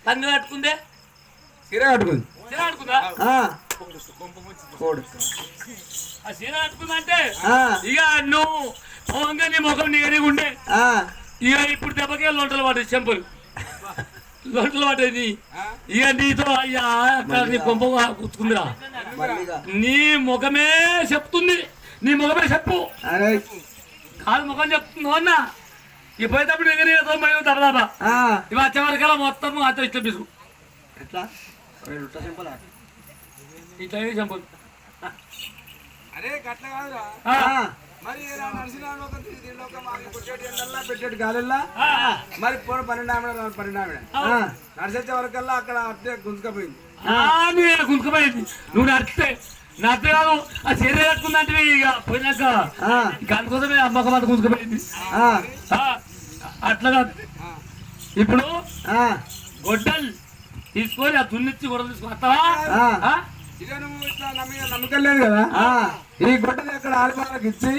తండ్రి కట్టుకుందే చీర కట్టుకుంది ఆ చీర కట్టుకుందంటే ఇక నువ్వు పోంగా నీ ముఖం నీరిగా ఉండే ఇక ఇప్పుడు దెబ్బకే లొంటలు పడ్డాయి చెంపులు లొంటలు పడ్డాయి ఇక నీతో అయ్యా నీ కొంప కూర్చుకుందిరా నీ ముఖమే చెప్తుంది నీ ముఖమే చెప్పు కాదు ముఖం చెప్తుంది అన్న ఇక పోయేటప్పుడు దగ్గర దబదాబా ఇవి వచ్చేవరకల్లా మొత్తం అంత ఇష్టం తీసుకు ఇట్లా చెంపలు పెట్టేటి గాలిల్లా మరి పూర 12 నడిచే వరకల్లా అక్కడ అట్టే గుంజుకపోయింది గుంజుకుపోయింది నువ్వు నడిస్తే నడితే కాదు ఆ చీర కట్టుకుందంటే ఇక పోయినాక అందుకోసమే అమ్మక మాట గుంజుకుపోయింది అట్లా కాదు ఇప్పుడు గొడ్డలు తీసుకొని ఆ దున్నిచ్చి గొడవలు తీసుకుని వస్తావా ఇక నువ్వు ఇట్లా నమ్మకం లేదు కదా ఈ గొడ్డలు ఎక్కడ ఆడవాళ్ళకి ఇచ్చి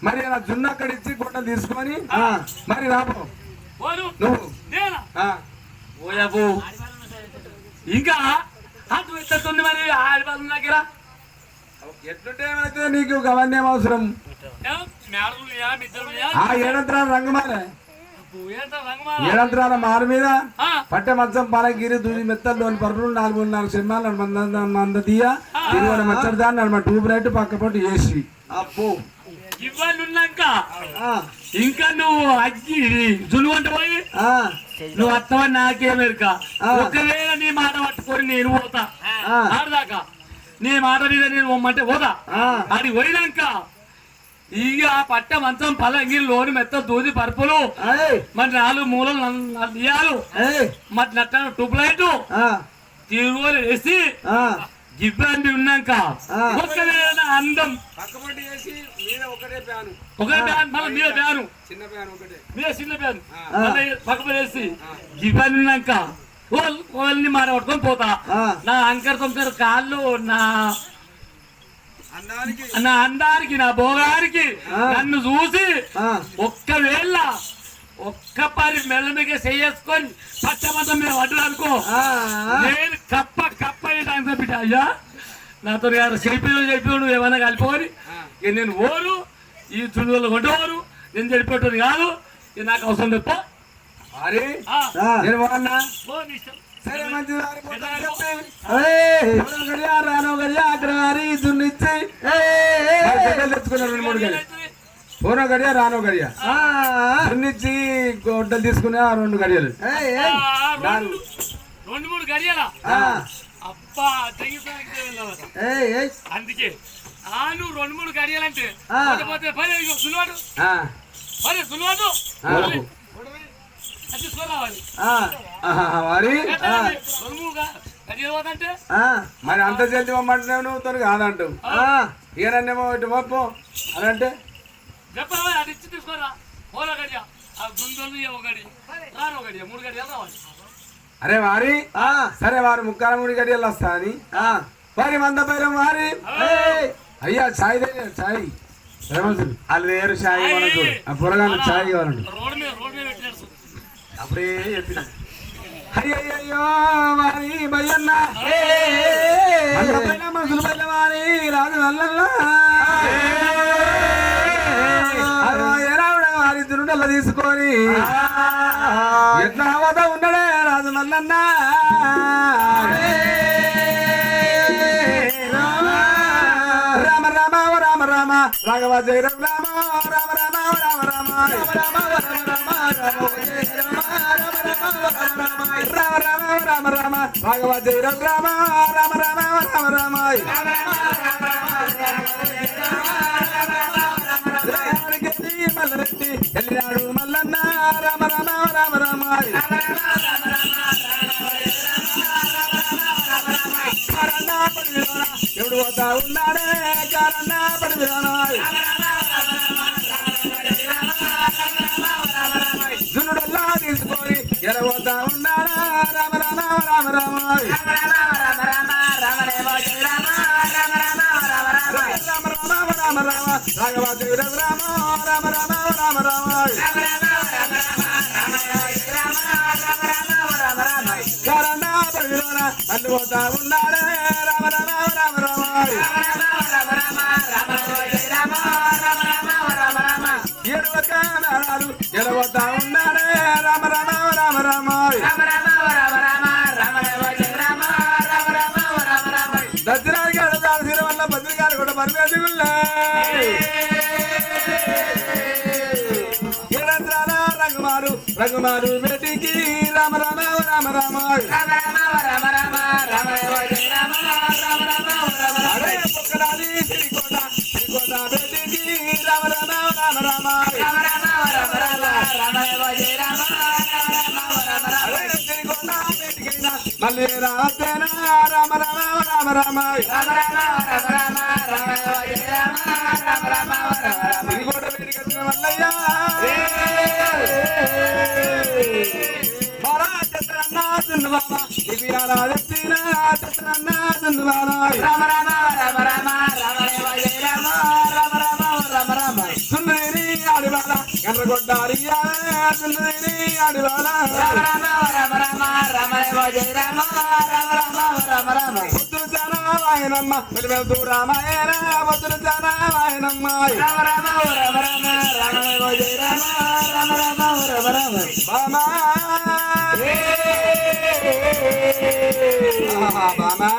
మరి అలా జున్ను అక్కడ ఇచ్చి గొడ్డలు తీసుకొని మరి రాబో నువ్వు ఇంకా ఎత్తుంది మరి ఆడవాళ్ళ దగ్గర ఎట్లుంటే ఏమైతే నీకు అవన్నీ ఏం అవసరం ఏడంతరాల రంగమాలే ఏడంతరాల మారు మీద పట్టె మంచం పాలగిరి దూది మెత్తల్లోని పరులు 4 సినిమాలు మంద తీయ తిరువన మచ్చడిదాన్ని నడమ ట్యూబ్ లైట్ పక్క పొట్టు వేసి అప్పు ఇవన్నీ ఉన్నాక ఇంకా నువ్వు అగ్గి జులు అంటే పోయి నువ్వు అత్తవని నాకేమెరుక ఒకవేళ నీ మాట పట్టుకొని నేను పోతా ఆడదాకా నీ మాట మీద నేను పోమ్మంటే పోదా అది పోయినాక ఇక పట్ట మంచం పలంగిరిలోని మెత్త దూది పరుపులు మరి 4 మూలలు తీయాలు మరి నట్ట ట్యూబ్ లైట్ తిరుగులు వేసి ఇబ్బంది ఉన్నాక ఒకవేళ అందం ఒకటే ప్యాన్ మళ్ళీ మీద ప్యాను మీద చిన్న ప్యాన్ పక్కపడేసి ఇబ్బంది ఉన్నాక వాళ్ళని మాట పట్టుకొని పోతా నా అంకర్ తొమ్మిది కాళ్ళు నా అందానికి నా భోగానికి నన్ను చూసి ఒక్కవేళ ఒక్క పరి మెల్లమిగా చేసుకొని పచ్చమంతం మీద పడ్డానుకో నేను కప్ప బిడ్డ అయ్యా నాతో చెప్పిడు ఏమైనా కలిపోని నేను ఓరు ఈ చుడువులు కొట్టేవారు నేను చెడిపెట్టేది కాదు ఇది నాకు అవసరం తప్ప సరే మంచిది రాను గడియా అగ్రహారి దున్నిచ్చి తెచ్చుకున్నారు 2 3 గడియ పోనో గడియ రానో గడియ దున్నిచ్చి గొడ్డలు తీసుకునే 2 గడియలు 2 3 గడియలా అబ్బా అందుకే నువ్వు 2 3 గడియాలంటే సులువాడు మరి అంత జల్ది పొమ్మంటున్నావు నువ్వు తను కాదంటావు ఈయనన్నేమో ఇటు పంపు అని అంటే చెప్పరా అది ఇచ్చి తీసుకోరా ఓలా గడియా మూడు గడియాలు రావాలి అరే వారి సరే వారు 3 గడియలు వస్తా అని వారి మంద పైన వారి అయ్యా ఛాయ్ ఛాయ్ వాళ్ళు వేరు ఛాయ్ కావాలంటు ఆ పొరగాను ఛాయ్ కావాలంటు అప్పుడే చెప్పిన అయ్యయ్యో వారి భయన్న మనుషులు పైన వారి రాజు వల్ల వారి దురుడల్లా తీసుకొని ఎట్లా అవత ఉన్నాడే రాజు మల్లన్న రామ రామ రామ రామ రాఘవ జయ రామ రామ రామ రామ రామ రామ రామ రామ రాఘవ జయ రామ రామ రామ రామ రామ రామ మల్లరెడ్డి ఎల్లినాడు మల్లన్న రామ రామ రామ రామ ఎవడు పోతా ఉన్నాడే కారణ పడివిరానా జున్నుడల్లా తీసుకొని ఎరబోతా ఉన్నాడా రామ రామ రామ రామ రామ రామ రాఘవ జయ రామ రామ రామ రామ రామ కారణ పడివిరానా అల్లు పోతా ఉన్నాడే రామ రామ రామ రామ ఏడువకాలు ఎలవతా ఉన్నాడే రామ రామ రామ రామ దసరాకి ఎడదాల్సిన వల్ల భద్రగారు కూడా పరమేశ్వరులే ఏడంత్రాల రంగుమారు బేటికి రామ రామ రామ రామ అరే పొక్కడాది శ్రీకోట బేటికి రామ రామ రామ రామ మళ్ళీ రాతేనా రామ రామ రామ రామ శ్రీకోట బేటికి వచ్చిన మల్లయ్యా రామ రామ రామ రామ రామ జయ రామ రామ రామ రామ రామ సుందరి ఆడివాల గండ్రగొడ్డారి సుందరి ఆడివాల రామ రామ రామ రామ రామ జయ రామ రామ రామ రామ రామ పొద్దులు చాలా వాయనమ్మ వెలువెళ్తూ రామాయణ పొద్దులు చాలా వాయనమ్మ రామ రామ రామ రామ రామ జయ రామ రామ రామ రామ రామ బామా బామా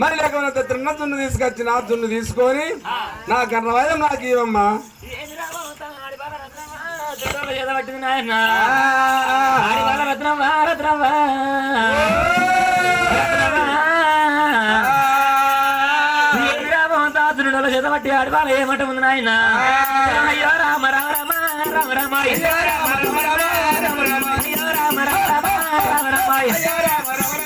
మరి లేకపోతే తిన్న దున్ను తీసుకొచ్చిన దున్ను తీసుకొని నా గర్ణవాదం నాకు ఇవ్వమ్మా పట్టింది నాయన రత్నవా రత్నవా చేతబట్టి ఆడివాళ్ళ ఏమంట ఉంది నాయన అయ్యో రామ రామ రామ రామ రామ అయ్యో రామ రామ రామ రామ రామ అయ్యో రామ రామ రామ రామ రామ అయ్యో రామ రామ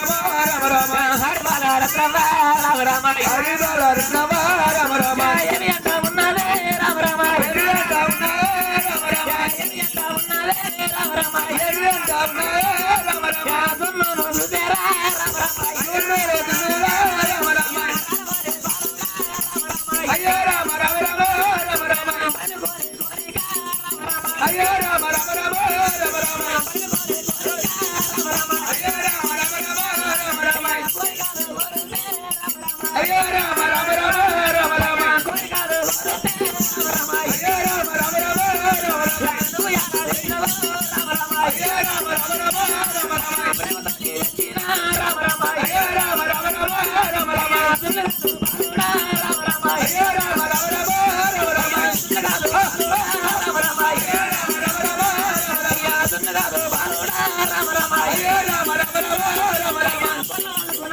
రామ రామ హరిబాల రత్నవా రామ రామ హరిబాల రత్నవా రామ రామ ఏమి అంట ఉన్నదే రామ రామ ఏమి అంట ఉన్నదే రామ రామ ఏమి అంట ఉన్నదే రామ రామ ఏమి అంట ఉన్నదే రామ రామ దున్నును దుదేరా రామ రామ దున్నును దుదేరా రామ రామ అయ్యో రామ రామ రామ రామ రామ అయ్యో రామ రామ రామ రామ రామ అయ్యో రామ రామ రామ రామ రామ అయ్యో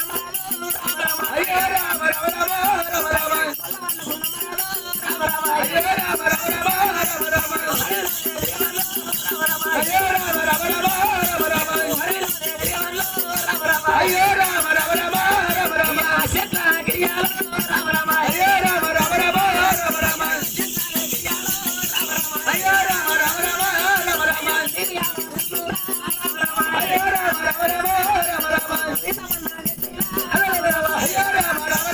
రామ రామ రామ రామ రామ అయ్యో రామ రామ రామ రామ రామ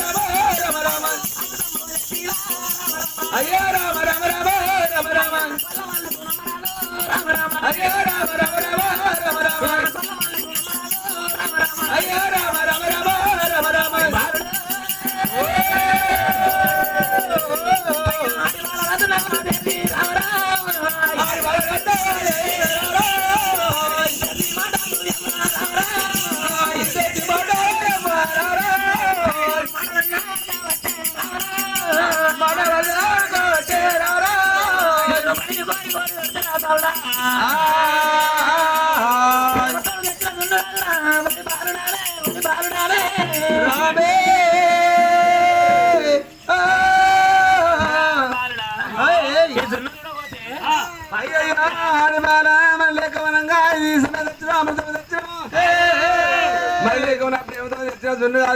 అయ్యో రామ రామ రామ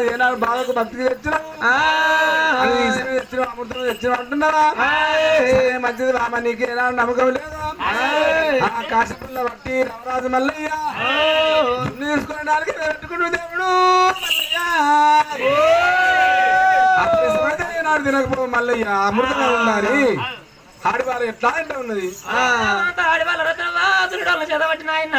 ఏనాడు బాధకు భక్తికి తెచ్చినావు అమృతం తెచ్చిన అంటున్నావా మంచిది రామ నీకు ఏనాడు నమ్మకం లేదా కాశీపుల్ల బట్టి రామరాజు మల్లయ్య తీసుకోవడానికి పెట్టుకున్న దేవుడు ఏనాడు తినకపో మల్లయ్య అమృతంగా ఉండాలి ఆడివాళ్ళు ఎట్లా అంటే ఉన్నది ఆడివాళ్ళ రత్నవాదుడు చదవట్టిన ఆయన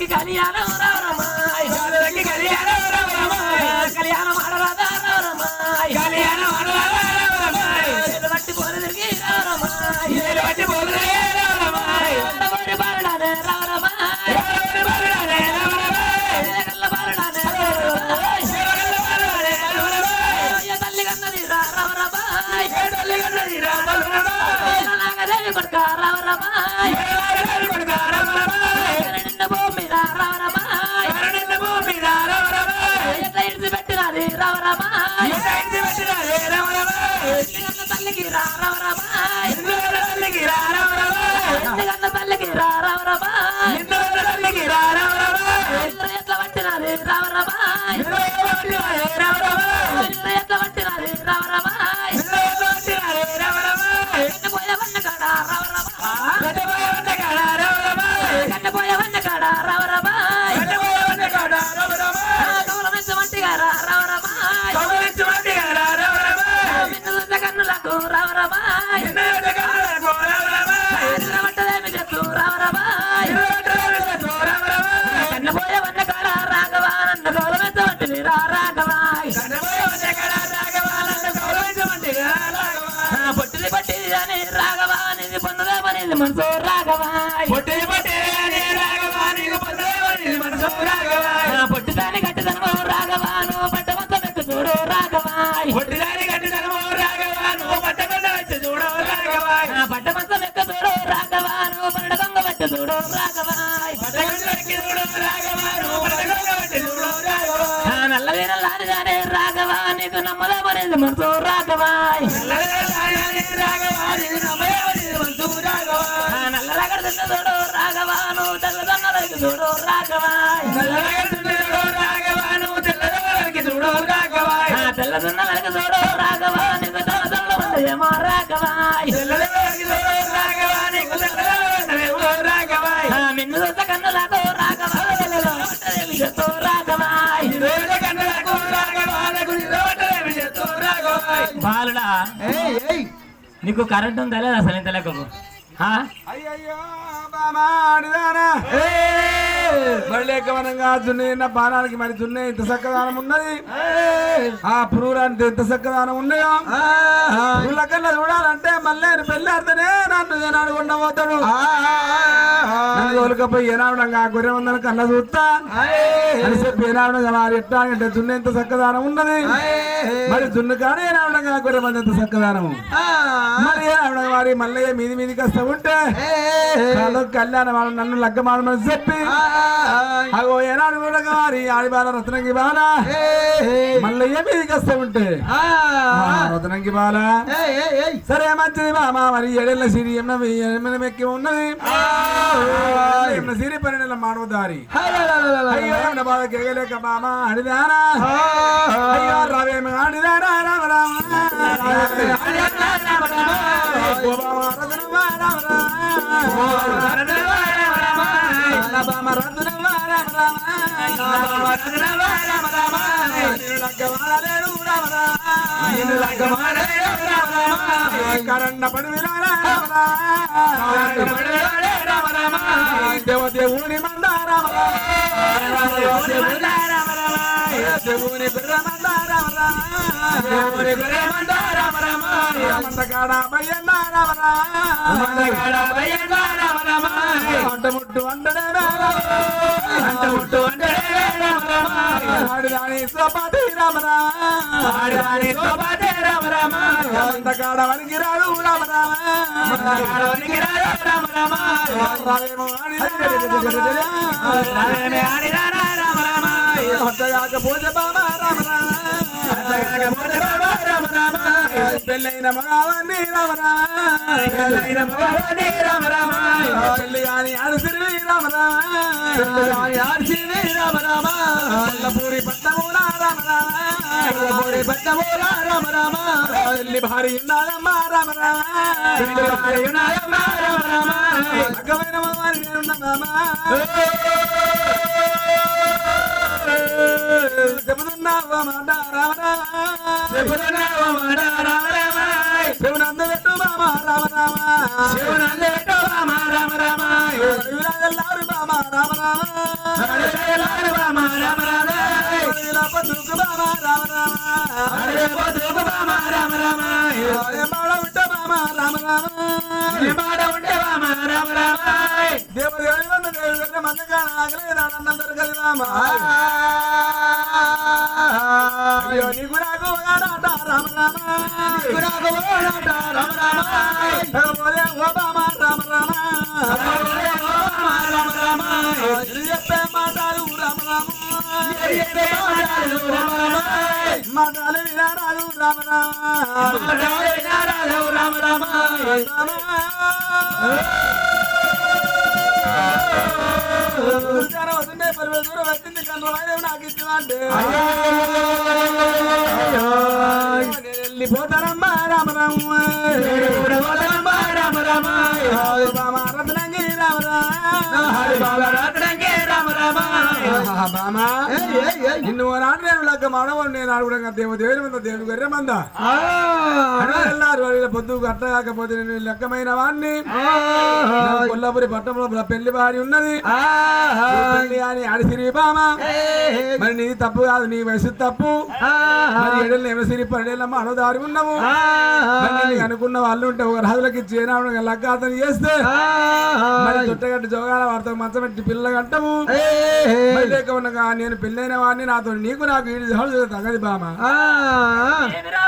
గాజులకి కళ్యాణం రావరమాయ్ గాజులకి కళ్యాణం రావరమాయ్ కళ్యాణం ఆడరాదా రావరమాయ్ కళ్యాణం ఆడరాదా రావరమాయ్ ఏలు పట్టి పోలు తిరిగి రావరమాయ్ ఏలు పట్టి పోలు తిరిగి రావరమాయ్ ఎవరి బాలడానే రావరమాయ్ ఎవరి బాలడానే రావరమాయ్ జగల్ల బాలడానే రావరమాయ్ జగల్ల బాలడానే రావరమాయ్ ఏ తల్లి కన్నది రావరమాయ్ ఏ తల్లి కన్నది రావరమాయ్ నాగదేవి కొడుక రావరమాయ్ నాగదేవి కొడుక రావరమాయ్ నిన్న భూమి రావరమాయ్ నిన్న భూమి రావరమాయ్ ఎట్లా ఇడిసి పెట్టినది రావరమాయ్ ఎట్లా ఇడిసి పెట్టినది రావరమాయ్ నిన్న తల్లికి రావరమాయ్ నిన్న తల్లికి రావరమాయ్ నిన్న తల్లికి రావరమాయ్ నిన్న తల్లికి రావరమాయ్ ఎట్లా పట్టినది రావరమాయ్ ఎట్లా పట్టినది రావరమాయ్ ఎట్లా పట్టినది రావరమాయ్ ఎట్లా పట్టినది రావరమాయ్ కన్నపోయ వన్న కాడ రావరమాయ్ కన్నపోయ వన్న కాడ రావరమాయ్ కన్నపోయ వన్న కాడ రావరమాయ్ కన్నపోయ వన్న కాడ రావరమాయ్ గౌరవించు మంటిగా రావరమాయ్ గౌరవించు మంటిగా రావరమాయ్ నిన్ను చూసే కన్నులకు రావరమాయ్ నిన్ను చూసే కన్నులకు రావరమాయ్ నిలబట్టదేమి చెట్టు రావరమాయ్ నిలబట్టదేమి చెట్టు రావరమాయ్ కన్నపోయ వన్న కాడ రాఘవా నన్ను గౌరవించు మంటిని రాఘవాయ్ కన్నపోయ వన్న కాడ రాఘవా నన్ను గౌరవించు మంటిని రాఘవాయ్ పొట్టిది పట్టిది అని రాఘవా నీది పొందదేమని మనసు రాఘవాయ్ పొట్టిది పట్టిది అని రాఘవా నీది పొందదేమని మనసు రాఘవాయ్ పొట్టిదాని గట్టిదనము రాఘవా నువ్వు పట్టమంత మెక్కు చూడు రాఘవాయ్ పొట్టిదాని గట్టిదనము రాఘవా నువ్వు పట్టమంత మెక్కు చూడు రాఘవాయ్ పట్టమంత మెక్కు చూడు రాఘవా నువ్వు పడగొంగ పెట్టి చూడు రాఘవాయ్ పట్టగొంగ పెట్టి చూడు రాఘవా నువ్వు పడగొంగ పెట్టి చూడు రాఘవాయ్ నల్లది నల్లాడిదానే రాఘవా నీకు నమ్మదేమని మనసు రాఘవాయ్ నల్లగడ చూడు రాఘవా నువ్వు తెల్లదొన్నలకి చూడు రాఘవాయ్ తెల్లదొన్నలకి చూడు రాఘవా నీకు తెల్లదొన్నమో రాఘవాయ్ మిన్ను చూసే కన్నులకు రాఘవా రాఘవాయ్ బాలుడా నీకు కరెంట్ ఉందా లేదా అసలు ఇంత లెక్కకు అయ్యయ్యో బామాడిదానా మళ్ళీకమనంగా దున్న బాణానికి మరి దున్న ఇంత చక్కదానం ఉన్నది ఆ పురువులాంటి ఎంత చక్కదానం ఉన్నాయో పుల్లకల్లా చూడాలంటే మళ్ళీ పెళ్ళాడితేనే నన్ను ఏనాడు ఉండబోతాడు నన్ను తోలుకపోయి ఏనాడుగా గొర్రె ఉందని కళ్ళ చూస్తా అని చెప్పి ఏనాడుగా మరి ఎట్టా అంటే దున్న ఎంత చక్కదానం ఉన్నది మరి దున్ను కానీ ఏనాడుగా గొర్రె మంది ఎంత చక్కదానము మరి ఏనాడుగా మరి మళ్ళీ మీది మీదికి వస్తా ఉంటే కళ్యాణం నన్ను లగ్గమాడమని చెప్పి అగో ఏనాడు కూడా మరి ఆడిబాల రత్నంగి బాల మళ్ళీ మీదికి వస్తా ఉంటే రత్నంగి బాల సరే మంచిది మామ మరి ఏడేళ్ళ సిరి ఎక్కి ఉన్నది సిరి పన్నెండు మానవ దారి అయ్యో బాధ కెగలేక మామ అడిదానా అయ్యో రవేమ అడిదానా రామ రామ కరణ పడి దేవదేవుని మందారామ దేవుని మందకాడ అంటముట్టు అంటడే ఆడిరాణి సోపాటి రామరా మందకాడ వనికి రాడు పూజ బాబా పెళ్ళైన మగావన్నీ పెళ్ళి అని అడిసిరి పూరి పట్టమూలా పూరి పట్టమూలా పెళ్ళి భారీ ఉన్నారమ్మా అగ్గమైన మామాని నేనున్నామా చెబుతున్నావా మాట రామరా చెబుతున్నావా మాట రామరామా శివనంద పెట్టు మామ రామరామా శివనంద పెట్టు మామ రామరామా ఎవరు బామ రామరా నీకు నాకు రామ రామ చెప్పే మాటలు మాటలు వినారాలు రామ వస్తుండే పరమేశ్వరం వచ్చింది కన్నవాడే నాకు ఇష్టమంటే వెళ్ళిపోతారమ్మా రామరామ రత్నంగి నిన్ను నాడు నేను లెక్క మానవు నేను అడుగుడంగా దేవుని మంద దేవుని గొర్రె మంద వెళ్ళారు పొద్దు అట్ట కాకపోతే నేను లెక్కమైన వాడిని కొల్లాపురి పట్టణంలో పెళ్లి భార్య ఉన్నది అని అడిసిరి బామ మరి నీది తప్పు కాదు నీ వయసు తప్పు మరి ఏడేళ్ళు ఎవసిరి 12 ఏళ్ళమ్మ అనుదారి ఉన్నాము అనుకున్న వాళ్ళు ఉంటే ఒక రాజులకి ఇచ్చి లెక్క అతను చేస్తే మరి చుట్టగట్టు జోగాల వారితో మంచం పెట్టి పిల్లలు కట్టము లేక ఉన్నగా నేను పెళ్ళైన వాడిని నాతో నీకు నాకు ఈ తగది బామ ఏమిరా